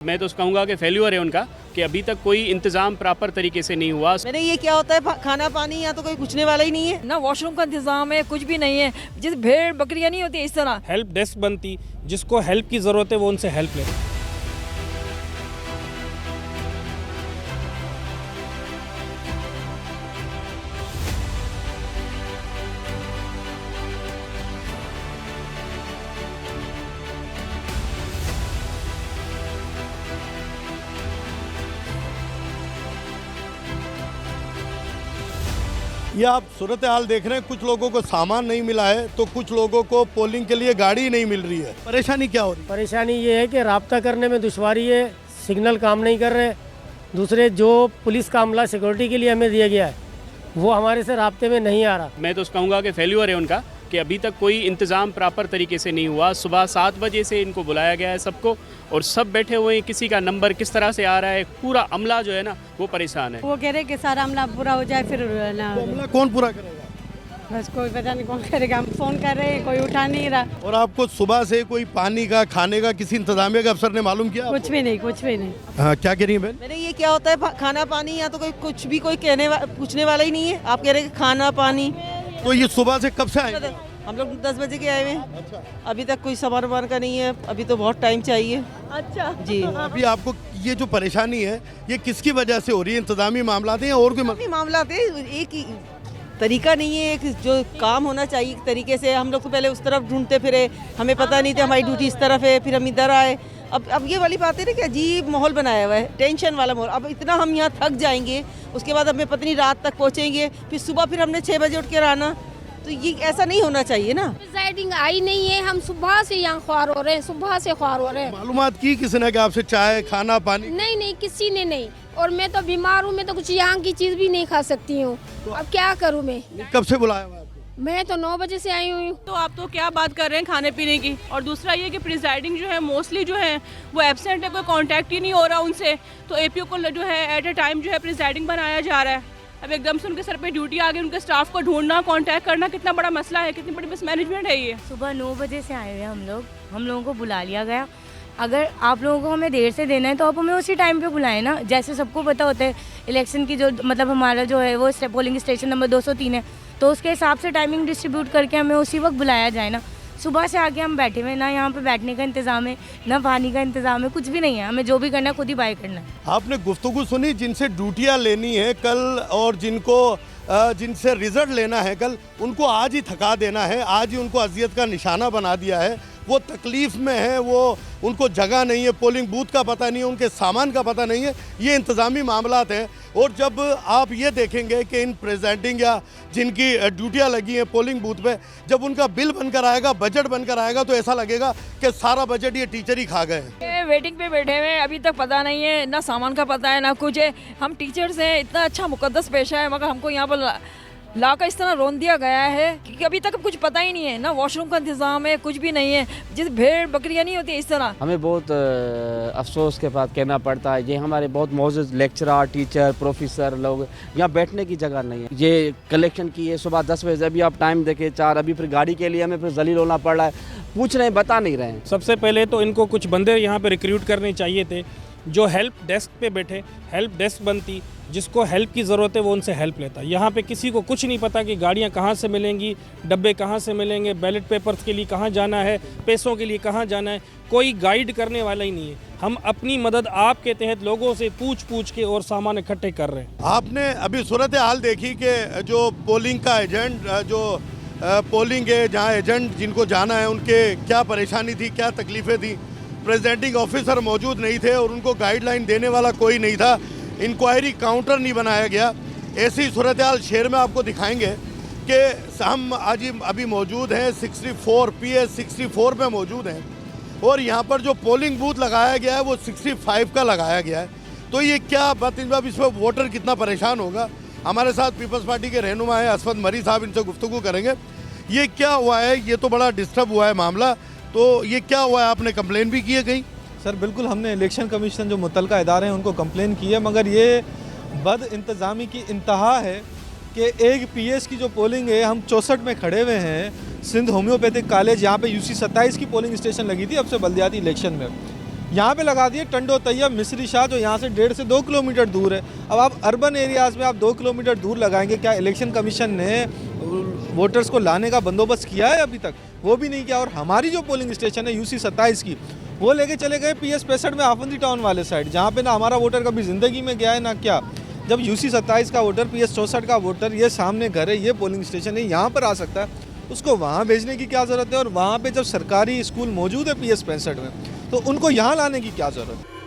मैं तो कहूँगा कि फेल्यूर है उनका कि अभी तक कोई इंतजाम प्रॉपर तरीके से नहीं हुआ। मैंने ये क्या होता है खाना पानी या तो कोई पूछने वाला ही नहीं है ना, वॉशरूम का इंतजाम है, कुछ भी नहीं है। जिस भेड़ बकरियां नहीं होती इस तरह। हेल्प डेस्क बनती, जिसको हेल्प की ज़रूरत है वो उनसे हेल्प ले। ये आप सूरत हाल देख रहे हैं, कुछ लोगों को सामान नहीं मिला है तो कुछ लोगों को पोलिंग के लिए गाड़ी नहीं मिल रही है। परेशानी क्या हो रही है? परेशानी ये है कि राब्ता करने में दुश्वारी है, सिग्नल काम नहीं कर रहे। दूसरे जो पुलिस का अमला सिक्योरिटी के लिए हमें दिया गया है वो हमारे से राब्ते में नहीं आ रहा। मैं तो कहूँगा कि फेल्यूर है उनका कि अभी तक कोई इंतज़ाम प्रॉपर तरीके से नहीं हुआ। सुबह 7 बजे से इनको बुलाया गया है सबको, और सब बैठे हुए हैं, किसी का नंबर किस तरह से आ रहा है, पूरा अमला जो है ना वो परेशान है। वो कह रहे कि सारा अमला पूरा हो जाए फिर ना। तो अमला कौन पूरा करेगा? बस कोई पता नहीं कौन करेगा। हम फ़ोन कर रहे हैं, कोई उठा नहीं रहा। और आपको सुबह से कोई पानी का, खाने का, किसी इंतजामिया के अफसर ने मालूम किया? कुछ भी नहीं, कुछ भी नहीं। हाँ, क्या कह रही है बहन? मैंने ये क्या होता है खाना पानी या तो कोई कुछ भी कोई पूछने वाला ही नहीं है। आप कह रहे हैं खाना पानी। तो ये सुबह से कब से आए? हम लोग 10 बजे के आए हुए हैं। अभी तक कोई सामान वामान का नहीं है, अभी तो बहुत टाइम चाहिए। अच्छा जी। अभी आपको ये जो परेशानी है ये किसकी वजह से हो रही है? इंतजामी मामला थे या और कोई मामला थे? एक ही तरीका नहीं है, एक जो काम होना चाहिए एक तरीके से। हम लोग तो पहले उस तरफ ढूंढते फिरे, हमें पता नहीं था हमारी ड्यूटी इस तरफ है, फिर हम इधर आए। अब ये वाली बात है ना कि अजीब माहौल बनाया हुआ है, टेंशन वाला माहौल। अब इतना हम यहाँ थक जाएंगे, उसके बाद हमें पता नहीं रात तक पहुँचेंगे, फिर सुबह फिर हमने 6 बजे उठ कर आना, तो ये ऐसा नहीं होना चाहिए ना। प्रिजाइडिंग आई नहीं है, हम सुबह से यहाँ ख्वार हो रहे हैं, सुबह से ख्वार हो रहे हैं। मालूमात की किसी ने कि आपसे चाय, खाना, पानी? नहीं, किसी ने नहीं। और मैं तो बीमार हूँ, मैं तो कुछ यहाँ की चीज़ भी नहीं खा सकती हूँ। तो अब क्या करूँ मैं? कब से बुलाया हुआ आपको? मैं तो 9 बजे से आई हुई। तो आप तो क्या बात कर रहे हैं खाने पीने की। और दूसरा ये कि प्रिजाइडिंग जो है मोस्टली जो है वो एब्सेंट है, कोई कांटेक्ट ही नहीं हो रहा उनसे। तो एपीओ को जो है एट ए टाइम जो है प्रिजाइडिंग बनाया जा रहा है। अब एकदम से उनके सर पे ड्यूटी आ गई, उनके स्टाफ को ढूंढना, कांटेक्ट करना कितना बड़ा मसला है, कितनी बड़ी मिसमैनेजमेंट है ये। सुबह 9 बजे से आए हुए हम लोगों को बुला लिया गया। अगर आप लोगों को हमें देर से देना है तो आप हमें उसी टाइम पे बुलाएं ना। जैसे सबको पता होता है इलेक्शन की जो मतलब हमारा जो है वो पोलिंग स्टेशन नंबर 203 है, तो उसके हिसाब से टाइमिंग डिस्ट्रीब्यूट करके हमें उसी वक्त बुलाया जाए ना। सुबह से आके हम बैठे हुए, ना यहाँ पे बैठने का इंतज़ाम है, ना पानी का इंतज़ाम है, कुछ भी नहीं है। हमें जो भी करना है खुद ही बाय करना है। आपने गुफ्तगू सुनी जिनसे ड्यूटियाँ लेनी है कल, और जिनसे रिजल्ट लेना है कल, उनको आज ही थका देना है, आज ही उनको अजियत का निशाना बना दिया है। वो तकलीफ़ में है, वो उनको जगह नहीं है, पोलिंग बूथ का पता नहीं है, उनके सामान का पता नहीं है। ये इंतज़ामी मामलात हैं। और जब आप ये देखेंगे कि इन प्रेजेंटिंग या जिनकी ड्यूटियाँ लगी हैं पोलिंग बूथ पे, जब उनका बिल बनकर आएगा, बजट बनकर आएगा, तो ऐसा लगेगा कि सारा बजट ये टीचर ही खा गए हैं। वेटिंग पे बैठे हुए, अभी तक पता नहीं है, ना सामान का पता है ना कुछ है। हम टीचर्स हैं, इतना अच्छा मुकद्दस पेशा है, मगर हमको यहाँ पर ला का इस तरह रोन दिया गया है कि अभी तक कुछ पता ही नहीं है। ना वॉशरूम का इंतजाम है, कुछ भी नहीं है। जिस भेड़ बकरियां नहीं होती इस तरह। हमें बहुत अफसोस के साथ कहना पड़ता है, ये हमारे बहुत मौजूद लेक्चरर, टीचर, प्रोफेसर लोग, यहाँ बैठने की जगह नहीं है। ये कलेक्शन की है सुबह 10 बजे, अभी आप टाइम देखें 4, अभी फिर गाड़ी के लिए हमें फिर जलील होना पड़ रहा है। पूछ रहे हैं, बता नहीं रहे हैं। सबसे पहले तो इनको कुछ बंदे यहाँ पे रिक्रूट करने चाहिए थे जो हेल्प डेस्क पे बैठे, हेल्प डेस्क बनती, जिसको हेल्प की ज़रूरत है वो उनसे हेल्प लेता। यहाँ पे किसी को कुछ नहीं पता कि गाड़ियाँ कहाँ से मिलेंगी, डब्बे कहाँ से मिलेंगे, बैलेट पेपर्स के लिए कहाँ जाना है, पैसों के लिए कहाँ जाना है, कोई गाइड करने वाला ही नहीं है। हम अपनी मदद आपके तहत लोगों से पूछ के और सामान इकट्ठे कर रहे हैं। आपने अभी सूरत हाल देखी कि जो पोलिंग का एजेंट, जो पोलिंग है जहाँ एजेंट जिनको जाना है, उनके क्या परेशानी थी, क्या तकलीफ़ें थी। प्रेजेंटिंग ऑफिसर मौजूद नहीं थे और उनको गाइडलाइन देने वाला कोई नहीं था। इंक्वायरी काउंटर नहीं बनाया गया। ऐसी सूरत हाल शहर में आपको दिखाएंगे कि हम आज अभी मौजूद हैं 64 PS 64 पे मौजूद हैं, और यहाँ पर जो पोलिंग बूथ लगाया गया है वो 65 का लगाया गया है। तो ये क्या बात, इस पर वोटर कितना परेशान होगा। हमारे साथ पीपल्स पार्टी के रहनुमा है असफद मरी साहब, इनसे गुफ्तगू करेंगे। ये क्या हुआ है? ये तो बड़ा डिस्टर्ब हुआ है मामला, तो ये क्या हुआ है? आपने कंप्लेन भी की है कहीं? सर बिल्कुल, हमने इलेक्शन कमीशन जो मुतलका इदारे हैं उनको कंप्लेन की है, मगर ये बद इंतज़ामी की इंतहा है कि एक PS की जो पोलिंग है, हम 64 में खड़े हुए हैं। सिंध होम्योपैथिक कॉलेज, यहाँ पे UC 27 की पोलिंग स्टेशन लगी थी अब से बल्दियाती इलेक्शन में। यहाँ पे लगा दिए टंडो तैयब मिस्री शाह, जो यहाँ से 1.5 से 2 किलोमीटर दूर है। अब आप अर्बन एरियाज़ में आप 2 किलोमीटर दूर लगाएंगे। क्या इलेक्शन कमीशन ने वोटर्स को लाने का बंदोबस्त किया है? अभी तक वो भी नहीं किया। और हमारी जो पोलिंग स्टेशन है UC 27 की, वो लेके चले गए PS 65 में आफंदी टाउन वाले साइड, जहाँ पे ना हमारा वोटर कभी ज़िंदगी में गया है ना क्या। जब UC 27 का वोटर, PS 64 का वोटर, ये सामने घर है, ये पोलिंग स्टेशन है, यहाँ पर आ सकता है, उसको वहाँ भेजने की क्या ज़रूरत है? और वहाँ पे जब सरकारी स्कूल मौजूद है PS 65 में, तो उनको यहाँ लाने की क्या ज़रूरत है?